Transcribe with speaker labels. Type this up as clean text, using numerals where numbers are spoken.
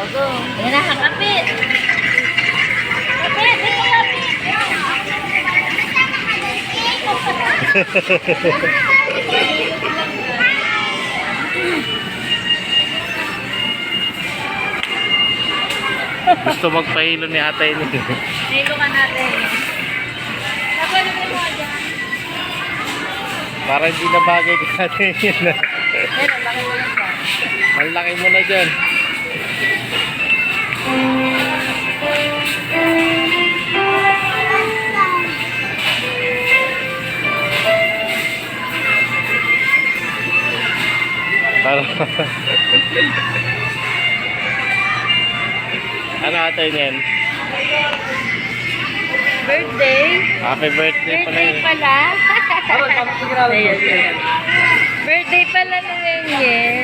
Speaker 1: Go. Ayan na, kapit. Kapit, ito kapit.
Speaker 2: Gusto magpahilo ni atay niya.
Speaker 1: Hilo ka natin. Kapit, ito mo dyan.
Speaker 2: Para hindi na bagay ka natin yun.
Speaker 1: Ayan, ang laki mo lang dyan.
Speaker 2: Ang laki mo na dyan. Para ano atay niyan?
Speaker 1: Birthday.
Speaker 2: Happy birthday pala
Speaker 1: Birthday
Speaker 2: yun.
Speaker 1: pala. Ayan, ayan. Birthday pala ng Nenyen.